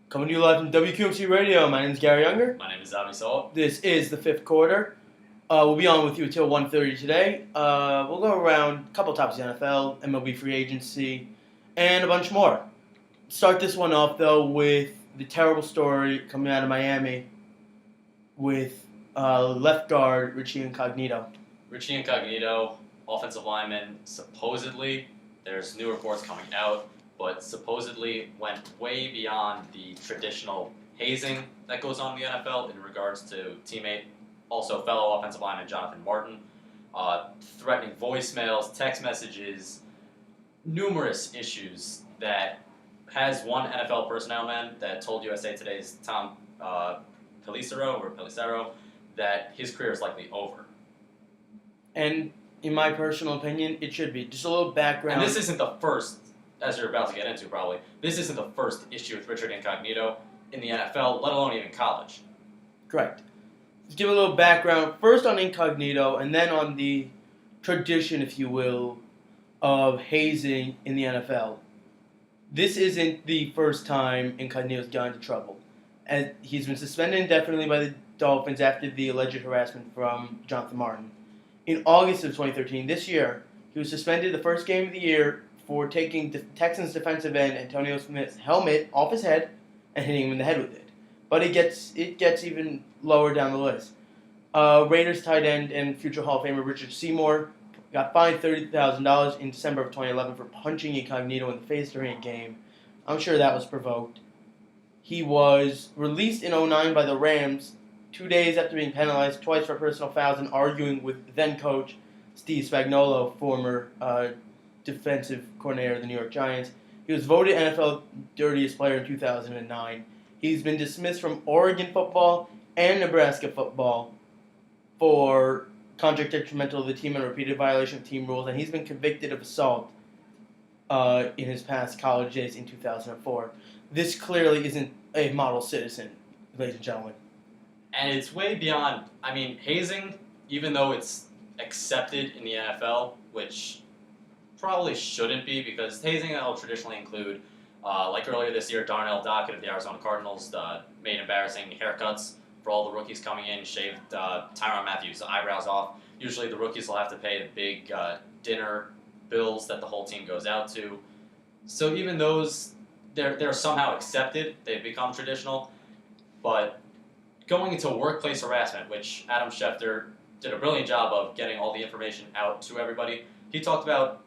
Coming to you live from WQMC Radio. My name is Gary Younger. My name is Soep. This is the fifth quarter. We'll be on with you until 1:30 today. We'll go around a couple topics of the NFL, MLB free agency, and a bunch more. Start this one off, though, with the terrible story coming out of Miami with left guard Richie Incognito. Richie Incognito, offensive lineman, supposedly, there's new reports coming out, but supposedly went way beyond the traditional hazing that goes on in the NFL in regards to teammate, also fellow offensive lineman Jonathan Martin, threatening voicemails, text messages, numerous issues that has one NFL personnel man that told USA Today's Tom Pelissero that his career is likely over. And in my personal opinion, it should be. Just a little background. And this isn't the first, as you're about to get into probably, this isn't the first issue with Richard Incognito in the NFL, let alone even college. Correct. Let's give a little background, first on Incognito, and then on the tradition, if you will, of hazing in the NFL. This isn't the first time Incognito's gotten into trouble. And he's been suspended indefinitely by the Dolphins after the alleged harassment from Jonathan Martin. In August of 2013, this year, he was suspended the first game of the year for taking the Texans defensive end Antonio Smith's helmet off his head and hitting him in the head with it. But it gets even lower down the list. Raiders tight end and future Hall of Famer Richard Seymour got fined $30,000 in December of 2011 for punching Incognito in the face during a game. I'm sure that was provoked. He was released in 2009 by the Rams 2 days after being penalized twice for personal fouls and arguing with then-coach Steve Spagnuolo, former defensive coordinator of the New York Giants. He was voted NFL dirtiest player in 2009. He's been dismissed from Oregon football and Nebraska football for conduct detrimental to the team and repeated violation of team rules, and he's been convicted of assault in his past college days in 2004. This clearly isn't a model citizen, ladies and gentlemen. And it's way beyond, hazing, even though it's accepted in the NFL, which probably shouldn't be, because hazing will traditionally include, like earlier this year, Darnell Dockett of the Arizona Cardinals made embarrassing haircuts for all the rookies coming in, shaved Tyrann Mathieu's eyebrows off. Usually the rookies will have to pay the big dinner bills that the whole team goes out to. So even those, they're somehow accepted, they've become traditional, but going into workplace harassment, which Adam Schefter did a brilliant job of getting all the information out to everybody. He talked about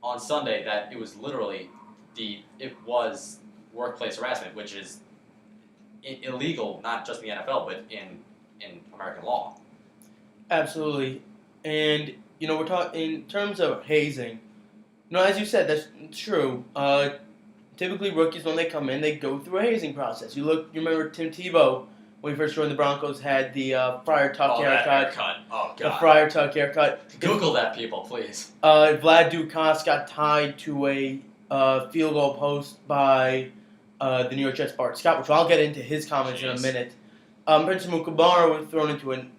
on Sunday that it was literally it was workplace harassment, which is illegal, not just in the NFL, but in American law. Absolutely. And, we're talking in terms of hazing. As you said, that's true. Typically, rookies, when they come in, they go through a hazing process. You remember Tim Tebow, when he first joined the Broncos, had the Friar Tuck haircut. Oh, God. The Friar Tuck haircut. Google that, people, please. Vlad Dukas got tied to a field goal post by the New York Jets' Bart Scott, which I'll get into his comments in a minute. Prince Mukamara was thrown into an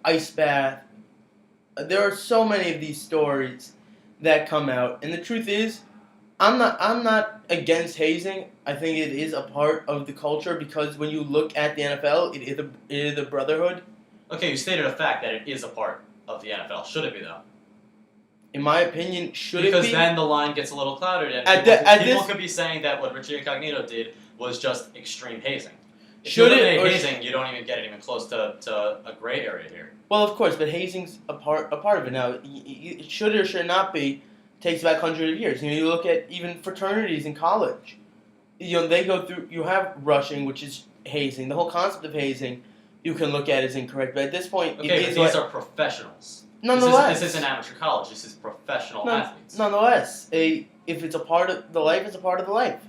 ice bath. There are so many of these stories that come out, and the truth is, I'm not against hazing. I think it is a part of the culture because when you look at the NFL, it is a brotherhood. Okay, you stated a fact that it is a part of the NFL. Should it be, though? In my opinion, should it be? Because then the line gets a little clouded, and people could be saying that what Richie Incognito did was just extreme hazing. If you eliminate hazing, you don't even get even close to a gray area here. Well, of course, but hazing's a part of it. Now, it should or should not be. Takes about hundreds of years. You look at even fraternities in college. They go through. You have rushing, which is hazing. The whole concept of hazing, you can look at as incorrect. But at this point, okay, but these are professionals. Nonetheless, this isn't amateur college. This is professional athletes. Nonetheless, if it's a part of the life, it's a part of the life.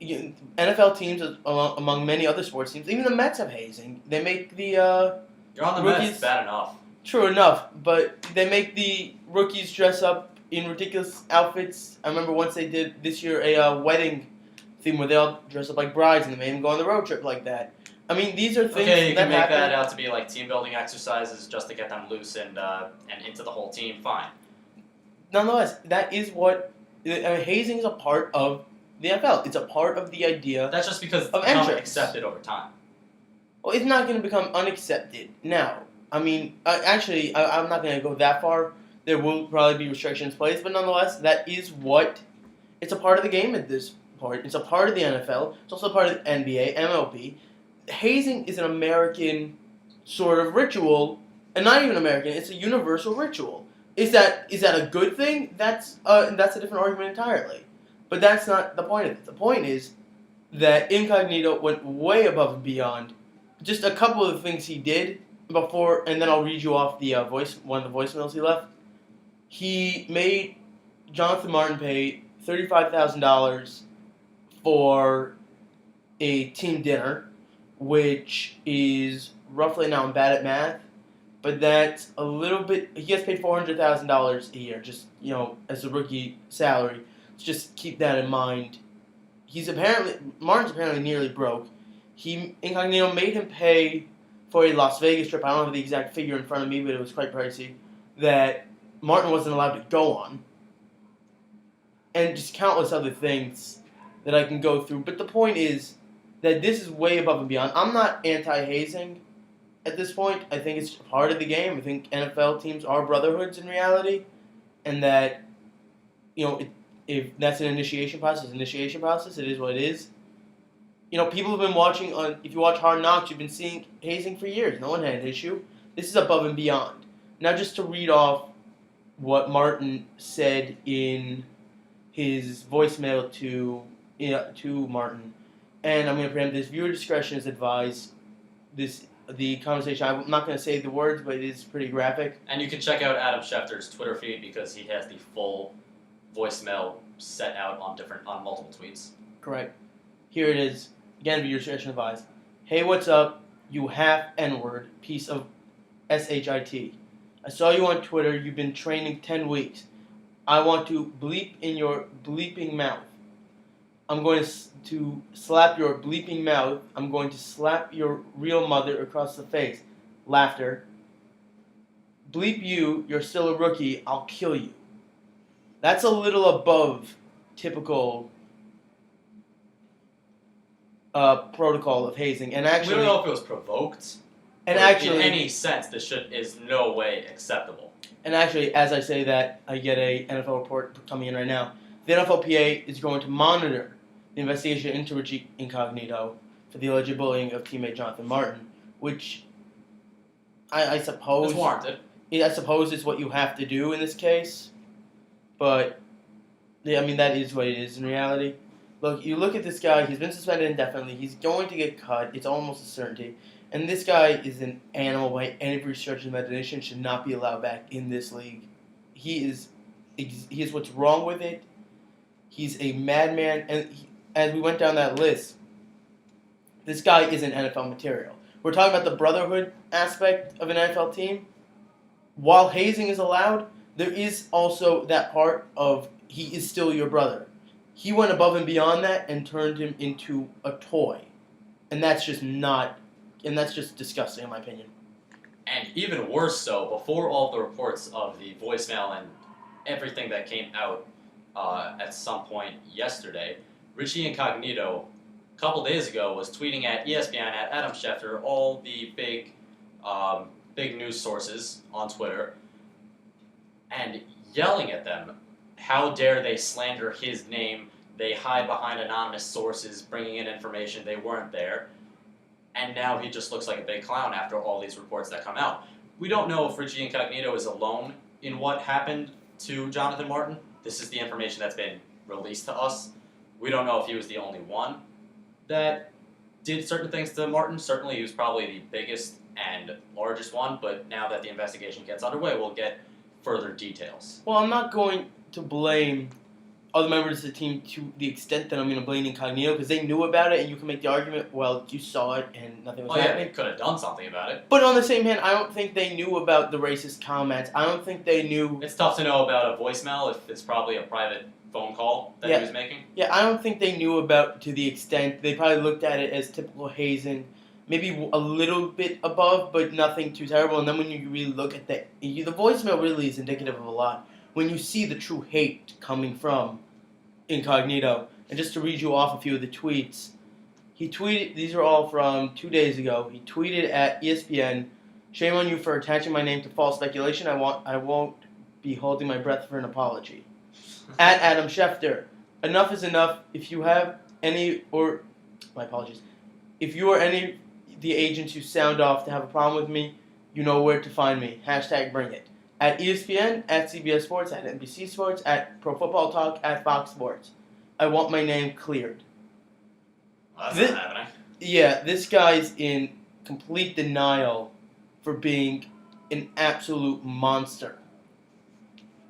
NFL teams, among many other sports teams, even the Mets have hazing. They make the you're on the rookies, Mets. Bad enough. True enough, but they make the rookies dress up in ridiculous outfits. I remember once they did this year a wedding thing where they all dress up like brides and they made them go on the road trip like that. These are things okay, you that can make happen. that out to be like team building exercises just to get them loose and into the whole team. Fine. Nonetheless, that is what hazing is a part of the NFL. It's a part of the idea. That's just because it's Of become entrance. accepted over time. Well, it's not going to become unaccepted now. I mean, I'm not going to go that far. There will probably be restrictions placed, but nonetheless, that is what. It's a part of the game at this point. It's a part of the NFL. It's also a part of the NBA, MLB. Hazing is an American sort of ritual, and not even American. It's a universal ritual. Is that a good thing? That's a different argument entirely. But that's not the point of it. The point is that Incognito went way above and beyond. Just a couple of the things he did before, and then I'll read you off the one of the voicemails he left. He made Jonathan Martin pay $35,000 for a team dinner, which is roughly, now I'm bad at math, but that's a little bit. He gets paid $400,000 a year, just as a rookie salary. So just keep that in mind. Martin's apparently nearly broke. Incognito made him pay for a Las Vegas trip. I don't have the exact figure in front of me, but it was quite pricey. That Martin wasn't allowed to go on. And just countless other things that I can go through. But the point is that this is way above and beyond. I'm not anti-hazing at this point. I think it's part of the game. I think NFL teams are brotherhoods in reality. And that, if that's an initiation process, it is what it is. People have been watching if you watch Hard Knocks, you've been seeing hazing for years. No one had an issue. This is above and beyond. Now, just to read off what Martin said in his voicemail to Martin, and I'm going to preempt this. Viewer discretion is advised. The conversation, I'm not going to say the words, but it is pretty graphic. And you can check out Adam Schefter's Twitter feed because he has the full voicemail set out on multiple tweets. Correct. Here it is. Again, viewer discretion advised. Hey, what's up, you half N-word piece of shit. I saw you on Twitter. You've been training 10 weeks. I want to bleep in your bleeping mouth. I'm going to slap your bleeping mouth. I'm going to slap your real mother across the face. Laughter. Bleep you. You're still a rookie. I'll kill you. That's a little above typical protocol of hazing. And actually, we don't know if it was provoked. And but actually, in any sense, this is no way acceptable. And actually, as I say that, I get a NFL report coming in right now. The NFLPA is going to monitor the investigation into Richie Incognito for the alleged bullying of teammate Jonathan Martin, which I suppose It's warranted. I suppose is what you have to do in this case. But yeah, I mean that is what it is in reality. Look, you look at this guy. He's been suspended indefinitely. He's going to get cut. It's almost a certainty. And this guy is an animal by every stretch of the imagination. Should not be allowed back in this league. He is what's wrong with it. He's a madman. And as we went down that list, this guy isn't NFL material. We're talking about the brotherhood aspect of an NFL team. While hazing is allowed, there is also that part of he is still your brother. He went above and beyond that and turned him into a toy. And that's just disgusting in my opinion. And even worse so, before all the reports of the voicemail and everything that came out at some point yesterday, Richie Incognito, a couple days ago, was tweeting at ESPN, at Adam Schefter, all the big news sources on Twitter, and yelling at them. How dare they slander his name? They hide behind anonymous sources, bringing in information they weren't there. And now he just looks like a big clown after all these reports that come out. We don't know if Richie Incognito is alone in what happened to Jonathan Martin. This is the information that's been released to us. We don't know if he was the only one that did certain things to Martin. Certainly he was probably the biggest and largest one, but now that the investigation gets underway, we'll get further details. Well, I'm not going to blame other members of the team to the extent that I'm going to blame Incognito, because they knew about it, and you can make the argument, well, you saw it and nothing was happening. They could have done something about it. But on the same hand, I don't think they knew about the racist comments. I don't think they knew... It's tough to know about a voicemail if it's probably a private phone call that he was making. Yeah, I don't think they knew about to the extent. They probably looked at it as typical hazing, maybe a little bit above, but nothing too terrible. And then when you really look at the voicemail really is indicative of a lot. When you see the true hate coming from Incognito, And just to read you off a few of the tweets, he tweeted, these are all from 2 days ago, he tweeted at ESPN, "Shame on you for attaching my name to false speculation. I won't be holding my breath for an apology." At Adam Schefter, "Enough is enough. If you have any, or my apologies, if you or any of the agents who sound off to have a problem with me, you know where to find me. Hashtag bring it." At ESPN, at CBS Sports, at NBC Sports, at Pro Football Talk, at Fox Sports. "I want my name cleared." Well, that's not happening. Yeah, this guy's in complete denial for being an absolute monster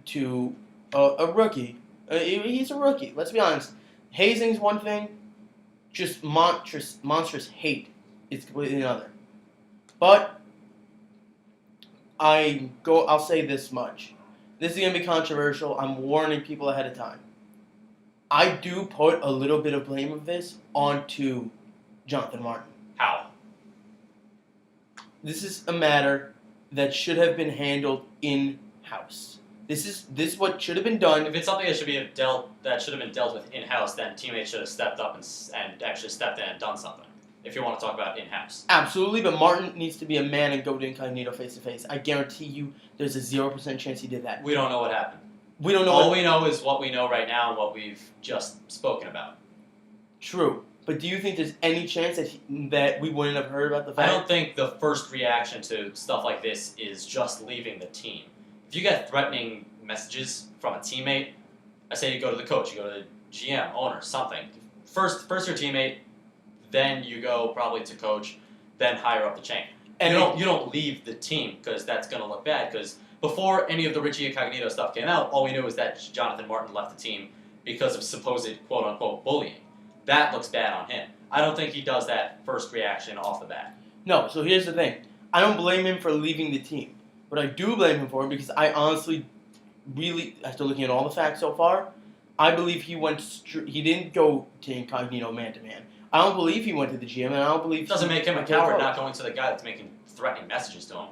to a rookie. He's a rookie. Let's be honest. Hazing's one thing. Just monstrous hate is completely another. But I'll say this much. This is going to be controversial. I'm warning people ahead of time. I do put a little bit of blame of this onto Jonathan Martin. How? This is a matter that should have been handled in-house. This is what should have been done. If it's something that should have been dealt with in-house, then teammates should have stepped up and actually stepped in and done something. If you want to talk about in-house. Absolutely, but Martin needs to be a man and go to Incognito face-to-face. I guarantee you there's a 0% chance he did that. We don't know what happened. We don't know. All we know is what we know right now and what we've just spoken about. True. But do you think there's any chance that we wouldn't have heard about the fact? I don't think the first reaction to stuff like this is just leaving the team. If you get threatening messages from a teammate, I say you go to the coach, you go to the GM, owner, something. First your teammate, then you go probably to coach, then higher up the chain. And you don't leave the team because that's going to look bad. Because before any of the Richie Incognito stuff came out, all we knew was that Jonathan Martin left the team because of supposed quote-unquote bullying. That looks bad on him. I don't think he does that first reaction off the bat. No, so here's the thing. I don't blame him for leaving the team. But I do blame him for it because I honestly, really, after looking at all the facts so far, I believe he didn't go to Incognito man-to-man. I don't believe he went to the GM, and I don't believe... It doesn't make him a coward not going to the guy that's making threatening messages to him.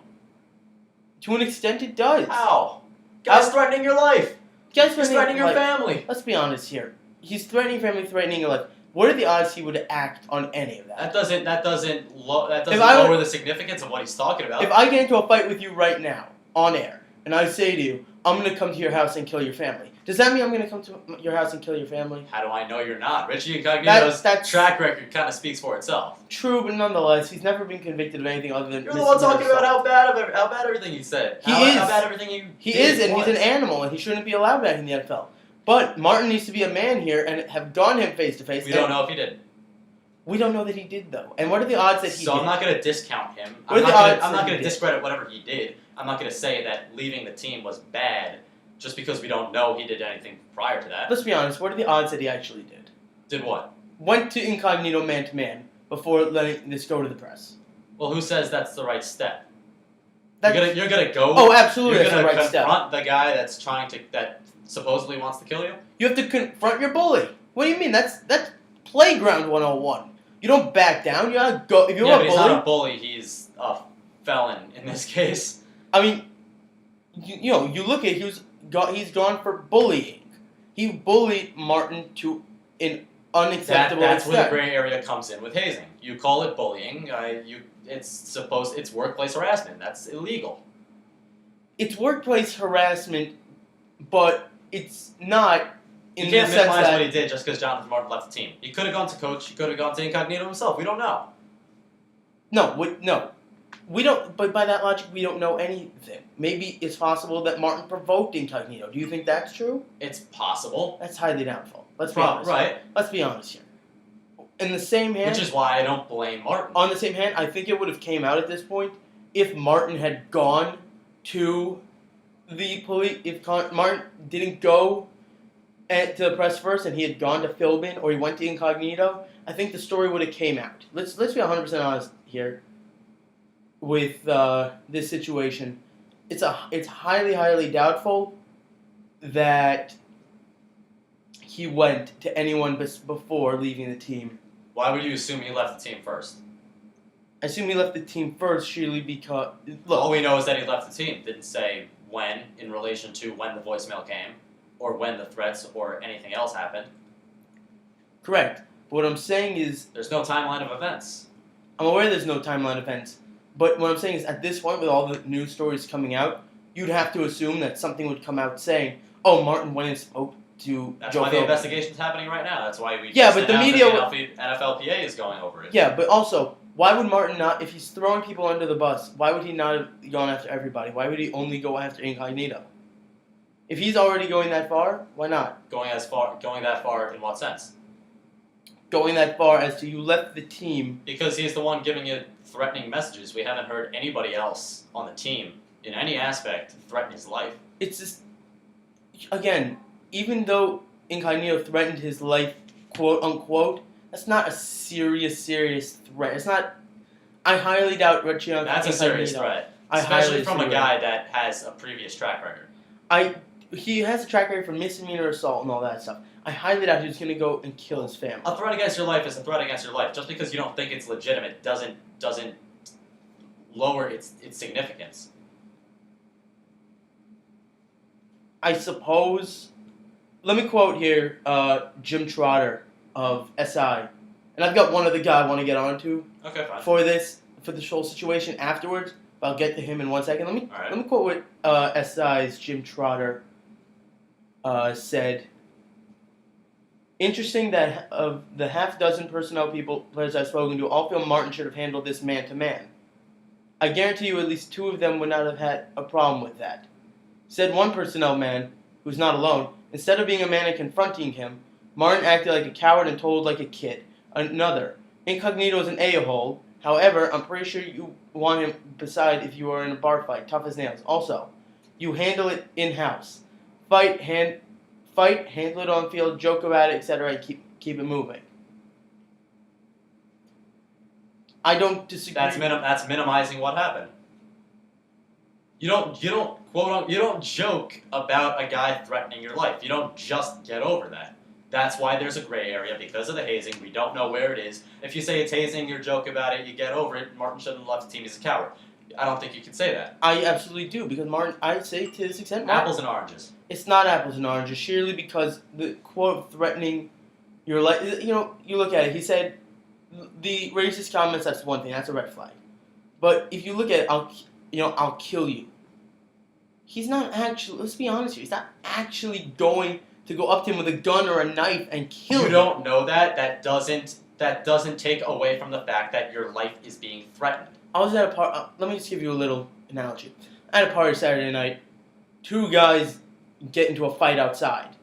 To an extent, it does. How? Guy's threatening your life. He's threatening your family. Let's be honest here. He's threatening family, threatening your life. What are the odds he would act on any of that? That doesn't lower the significance of what he's talking about. If I get into a fight with you right now, on air, and I say to you, "I'm going to come to your house and kill your family," does that mean I'm going to come to your house and kill your family? How do I know you're not? Richie Incognito's track record kind of speaks for itself. True, but nonetheless, he's never been convicted of anything other than... You're the one talking about how bad everything you said. How bad everything you He is, and he's an animal, and he shouldn't be allowed back in the NFL. But Martin needs to be a man here and have gone him face-to-face. We don't know if he did. We don't know that he did, though. And what are the odds that he did? So I'm not going to discount him. I'm not going to discredit whatever he did. I'm not going to say that leaving the team was bad just because we don't know he did anything prior to that. Let's be honest. What are the odds that he actually did? Did what? Went to Incognito man-to-man before letting this go to the press. Well, who says that's the right step? That's, you're gonna go. Oh, absolutely, You're that's the gonna right step. confront the guy that supposedly wants to kill you. You have to confront your bully. What do you mean? That's playground 101. You don't back down. You gotta go. If you're a bully, he's not a bully. He's a felon in this case. I mean, you look at he's gone for bullying. He bullied Martin to an unacceptable That's extent. where the gray area comes in with hazing. You call it bullying. It's workplace harassment. That's illegal. It's workplace harassment, but it's not in You the can't sense minimize that what he did just because Jonathan Martin left the team. He could have gone to coach. He could have gone to Incognito himself. We don't know. No. We don't. But by that logic, we don't know anything. Maybe it's possible that Martin provoked Incognito. Do you think that's true? It's possible. That's highly doubtful. Let's be honest. Right. Let's be honest here. In the same hand, Which is why I don't blame Martin. on the same hand, I think it would have came out at this point if Martin had gone to the police. If Martin didn't go to the press first and he had gone to Philbin or he went to Incognito, I think the story would have came out. Let's be 100% honest here with this situation. It's highly doubtful that he went to anyone before leaving the team. Why would you assume he left the team first? I assume he left the team first, surely because... All we know is that he left the team. Didn't say when in relation to when the voicemail came, or when the threats or anything else happened. Correct. But what I'm saying is, There's no timeline of events. I'm aware there's no timeline events. But what I'm saying is, at this point, with all the news stories coming out, you'd have to assume that something would come out saying, "Oh, Martin went and spoke to That's Joe why the Phillips." investigation's happening right now. That's why we Yeah, just but the announced media that the NFLPA is going over it. Yeah, but also, why would Martin not, if he's throwing people under the bus, why would he not have gone after everybody? Why would he only go after Incognito? If he's already going that far, why not? Going that far in what sense? Going that far as to you left the team. Because he's the one giving you threatening messages. We haven't heard anybody else on the team in any aspect threaten his life. It's just, again, even though Incognito threatened his life, quote unquote, that's not a serious threat. It's not. I highly doubt Richie. That's a serious threat, especially from a guy that has a previous track record. He has a track record for misdemeanor assault and all that stuff. I highly doubt he's going to go and kill his family. A threat against your life is a threat against your life. Just because you don't think it's legitimate doesn't lower its significance. I suppose. Let me quote here Jim Trotter of SI. And I've got one other guy I want to get onto for this whole situation afterwards. But I'll get to him in 1 second. Let me quote what SI's Jim Trotter said. Interesting that of the half dozen personnel players I've spoken to, all feel Martin should have handled this man to man. I guarantee you at least 2 of them would not have had a problem with that. Said one personnel man, who's not alone, instead of being a man and confronting him, Martin acted like a coward and told like a kid. Another, Incognito is an a-hole. However, I'm pretty sure you want him beside if you are in a bar fight, tough as nails. Also, you handle it in-house. Handle it on field, joke about it, etc., and keep it moving. I don't disagree. That's minimizing what happened. You don't joke about a guy threatening your life. You don't just get over that. That's why there's a gray area because of the hazing. We don't know where it is. If you say it's hazing, you joke about it, you get over it. Martin shouldn't have left the team. He's a coward. I don't think you can say that. I absolutely do because Martin. I say to this extent, Martin, apples and oranges. It's not apples and oranges. Surely because the quote threatening your life. You look at it. He said the racist comments. That's one thing. That's a red flag. But if you look at it, I'll kill you. He's not actually. Let's be honest here. He's not actually going to go up to him with a gun or a knife and kill him. You don't know that. That doesn't take away from the fact that your life is being threatened. I was at a party. Let me just give you a little analogy. At a party Saturday night, 2 guys get into a fight outside,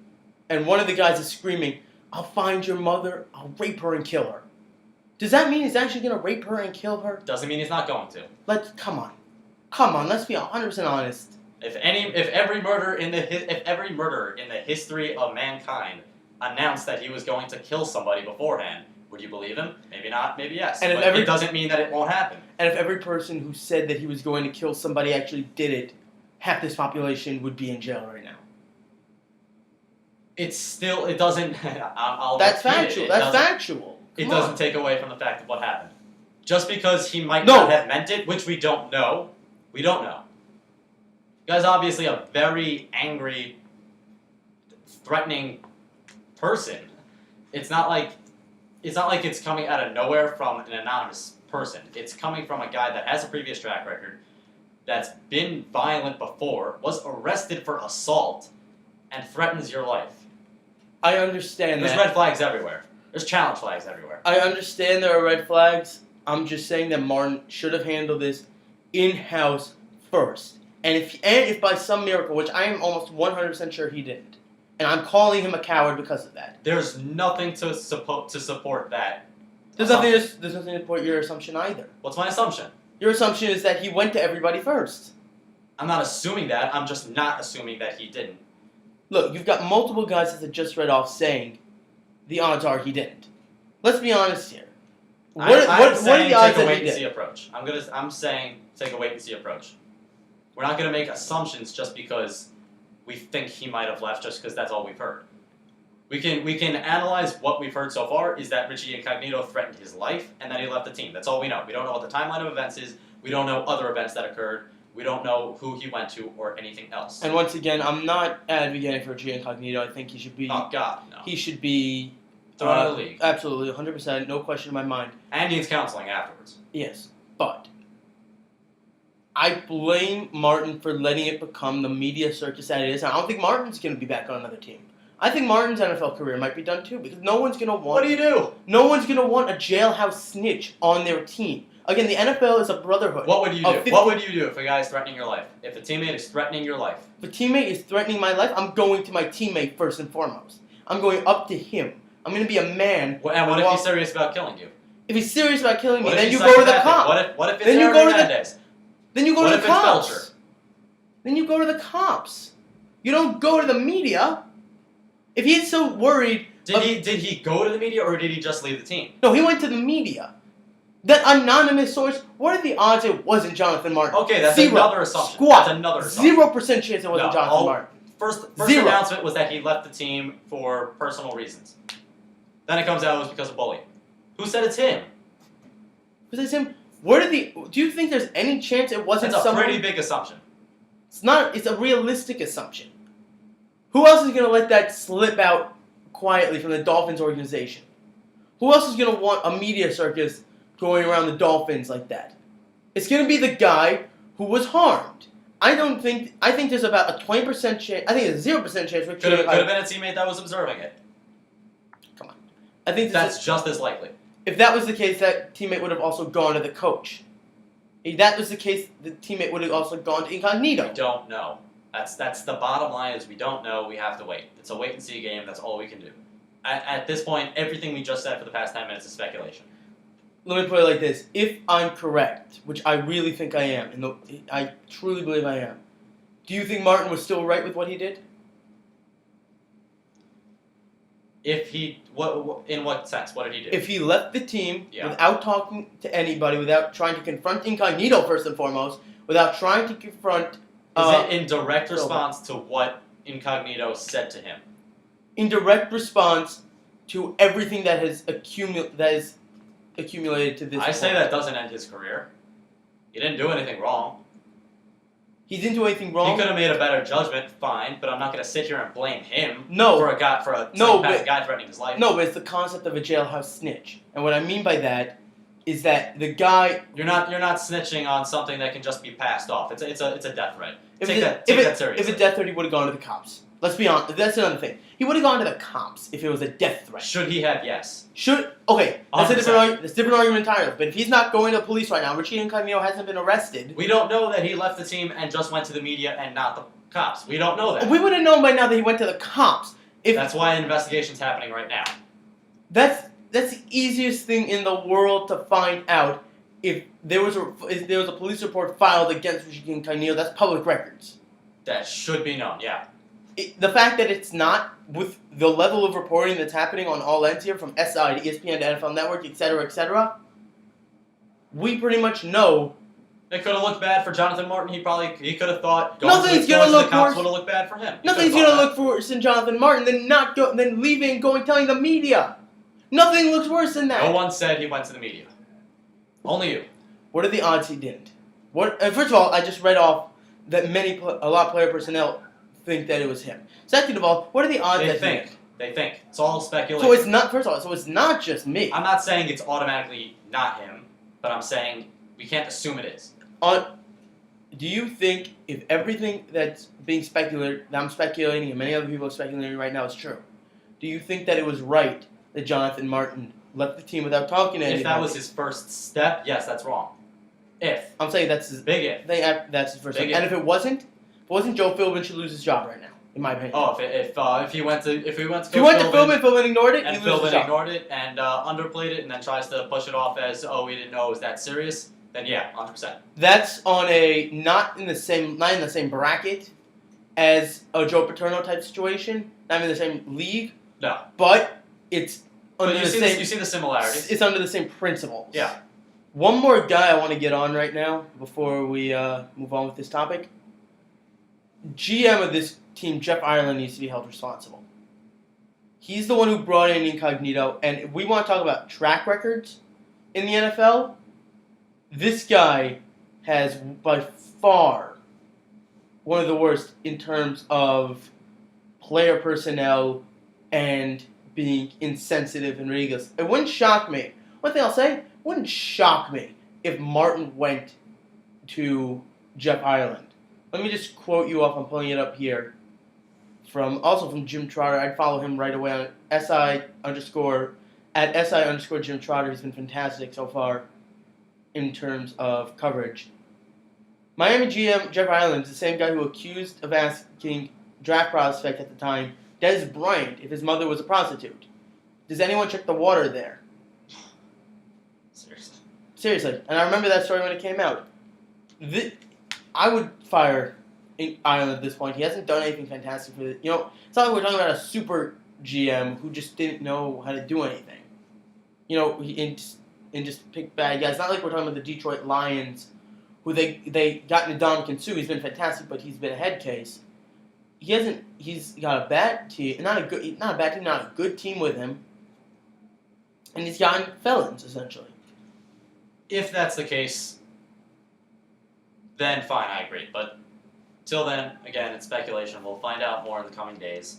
and one of the guys is screaming, "I'll find your mother. I'll rape her and kill her." Does that mean he's actually gonna rape her and kill her? Doesn't mean he's not going to. Come on. Let's be 100% honest. If every murderer in the history of mankind announced that he was going to kill somebody beforehand, would you believe him? Maybe not, maybe yes. But it doesn't mean that it won't happen. And if every person who said that he was going to kill somebody actually did it, half this population would be in jail right now. It doesn't. That's factual. That's factual. It doesn't take away from the fact of what happened. Just because he might not have meant it, which we don't know. We don't know. The guy's obviously a very angry, threatening person. It's not like it's coming out of nowhere from an anonymous person. It's coming from a guy that has a previous track record, that's been violent before, was arrested for assault, and threatens your life. I understand There's red flags everywhere. There's challenge flags everywhere. I understand there are red flags. I'm just saying that Martin should have handled this in-house first. And if by some miracle, which I am almost 100% sure he didn't, and I'm calling him a coward because of that. There's nothing to support that. There's nothing to support your assumption either. What's my assumption? Your assumption is that he went to everybody first. I'm not assuming that. I'm just not assuming that he didn't. Look, you've got multiple guys that just read off saying the odds are he didn't. Let's be honest here. What are the odds that he did? Approach. I'm saying take a wait and see approach. We're not going to make assumptions just because we think he might have left just because that's all we've heard. We can analyze what we've heard so far is that Richie Incognito threatened his life and that he left the team. That's all we know. We don't know what the timeline of events is. We don't know other events that occurred. We don't know who he went to or anything else. And once again, I'm not advocating for Richie Incognito. I think he should be... Oh, God, no. He should be Throw out of the league. Absolutely, 100%, no question in my mind. And needs counseling afterwards. Yes, but I blame Martin for letting it become the media circus that it is. And I don't think Martin's going to be back on another team. I think Martin's NFL career might be done too because no one's going to want. What do you do? No one's going to want a jailhouse snitch on their team. Again, the NFL is a brotherhood. What would you do? What would you do if a guy is threatening your life? If a teammate is threatening your life? If a teammate is threatening my life, I'm going to my teammate first and foremost. I'm going up to him. I'm going to be a man. And what if he's serious about killing you? If he's serious about killing me, What if then you he's go to the psychopathic? cops. What if it's Then you Aaron go to the- Hernandez? Then you go What to if the it's cops. Belcher? Then you go to the cops. You don't go to the media. If he's so worried... Did he go to the media or did he just leave the team? No, he went to the media. That anonymous source, what are the odds it wasn't Jonathan Martin? Okay, that's Zero. another assumption. Squat. That's another assumption. 0% chance it wasn't No, Jonathan Martin. First Zero. announcement was that he left the team for personal reasons. Then it comes out it was because of bullying. Who said it's him? Who says him? Do you think there's any chance it wasn't That's a someone? pretty big assumption. It's not. It's a realistic assumption. Who else is going to let that slip out quietly from the Dolphins organization? Who else is going to want a media circus going around the Dolphins like that? It's going to be the guy who was harmed. I think there's about a 20% chance. I think there's a 0% chance. Richie, Could have been a teammate that was observing it. Come on. I think That's just as likely. If that was the case, that teammate would have also gone to the coach. If that was the case, the teammate would have also gone to Ingonito. We don't know. That's the bottom line is we don't know. We have to wait. It's a wait and see game. That's all we can do. At this point, everything we just said for the past 10 minutes is speculation. Let me put it like this. If I'm correct, which I really think I am, and I truly believe I am, do you think Martin was still right with what he did? If he, in what sense? What did he do? If he left the team Yeah. without talking to anybody, without trying to confront Incognito first and foremost, without trying to confront... Is it in direct response to what Incognito said to him? In direct response to everything that has accumulated to this I say point. that doesn't end his career. He didn't do anything wrong. He didn't do anything wrong? He could have made a better judgment, fine, but I'm not going to sit here and blame him No. for a guy threatening his life. No, but it's the concept of a jailhouse snitch. And what I mean by that is that the guy... You're not snitching on something that can just be passed off. It's a death threat. Take that seriously. If a death threat, he would have gone to the cops. Let's be honest. That's another thing. He would have gone to the cops if it was a death threat. Should he have? Yes. Okay, that's a 100%. different argument entirely. But if he's not going to the police right now, Richie Incognito hasn't been arrested. We don't know that he left the team and just went to the media and not the cops. We don't know that. We would have known by now that he went to the cops. That's why an investigation's happening right now. That's the easiest thing in the world to find out. If there was a police report filed against Richie Incognito, that's public records. That should be known, yeah. The fact that it's not, with the level of reporting that's happening on all ends here, from SI to ESPN to NFL Network, etc., we pretty much know. It could have looked bad for Jonathan Martin. He could have thought Nothing's going gonna to the look cops worse. would have looked bad for him. Nothing's gonna look worse than Jonathan Martin than leaving, going, telling the media. Nothing looks worse than that. No one said he went to the media. Only you. What are the odds he didn't? First of all, I just read off that a lot of player personnel think that it was him. Second of all, what are the odds They that think. They think. It's all speculation. So it's not. First of all, so it's not just me. I'm not saying it's automatically not him, but I'm saying we can't assume it is. Do you think if everything that's being speculated, that I'm speculating, and many other people are speculating right now is true, do you think that it was right that Jonathan Martin left the team without talking to anybody? If that was his first step, yes, that's wrong. If. I'm saying that's his Big if. That's his first Big step. And if it wasn't Joe Philbin should lose his job right now, in my opinion. Oh, if he went to Philbin ignored it, and he loses his Philbin job. ignored it and underplayed it and then tries to push it off as we didn't know it was that serious, then yeah, 100%. That's on a not in the same bracket as a Joe Paterno type situation, not in the same league. No. But it's under But the same. you see the similarities. It's under the same principles. Yeah. One more guy I want to get on right now before we move on with this topic. GM of this team, Jeff Ireland, needs to be held responsible. He's the one who brought in Incognito, and if we want to talk about track records in the NFL, this guy has by far one of the worst in terms of player personnel and being insensitive and ridiculous. It wouldn't shock me. One thing I'll say, it wouldn't shock me if Martin went to Jeff Ireland. Let me just quote you off. I'm pulling it up here. From Jim Trotter. I'd follow him right away on SI_at SI_ Jim Trotter. He's been fantastic so far in terms of coverage. Miami GM Jeff Ireland is the same guy who accused of asking draft prospect at the time, Des Bryant, if his mother was a prostitute. Does anyone check the water there? Seriously. And I remember that story when it came out. I would fire Ireland at this point. He hasn't done anything fantastic for it. It's not like we're talking about a super GM who just didn't know how to do anything. And just pick bad guys. It's not like we're talking about the Detroit Lions, who they got Ndamukong Suh. He's been fantastic, but he's been a head case. He's got a bad team, not a bad team, not a good team with him, and he's gotten felons essentially. If that's the case, then fine, I agree. But till then, again, it's speculation. We'll find out more in the coming days,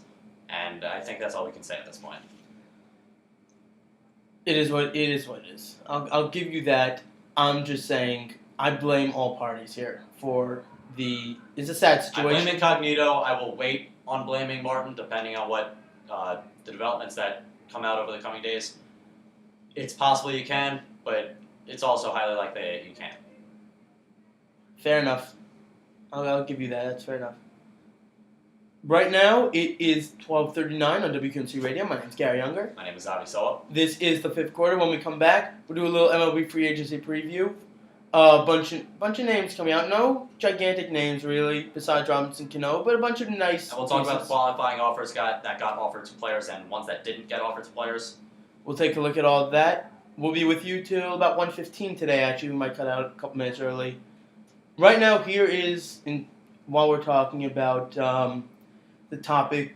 and I think that's all we can say at this point. It is what it is. I'll give you that. I'm just saying I blame all parties here for it's a sad situation. I blame Incognito. I will wait on blaming Martin, depending on what the developments that come out over the coming days. It's possible you can, but it's also highly likely that you can't. Fair enough. I'll give you that. That's fair enough. Right now, it is 12:39 on WQMC Radio. My name is Gary Younger. My name is Avi Soep. This is the fifth quarter. When we come back, we'll do a little MLB free agency preview. A bunch of names coming out. No gigantic names, really, besides Robinson Cano, but a bunch of nice And we'll talk pieces. about the qualifying offers that got offered to players and ones that didn't get offered to players. We'll take a look at all of that. We'll be with you till about 1:15 today, actually. We might cut out a couple minutes early. Right now, while we're talking about the topic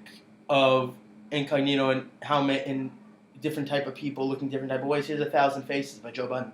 of Incognito and how and different type of people looking different type of ways, here's 1,000 Faces by Joe Budden.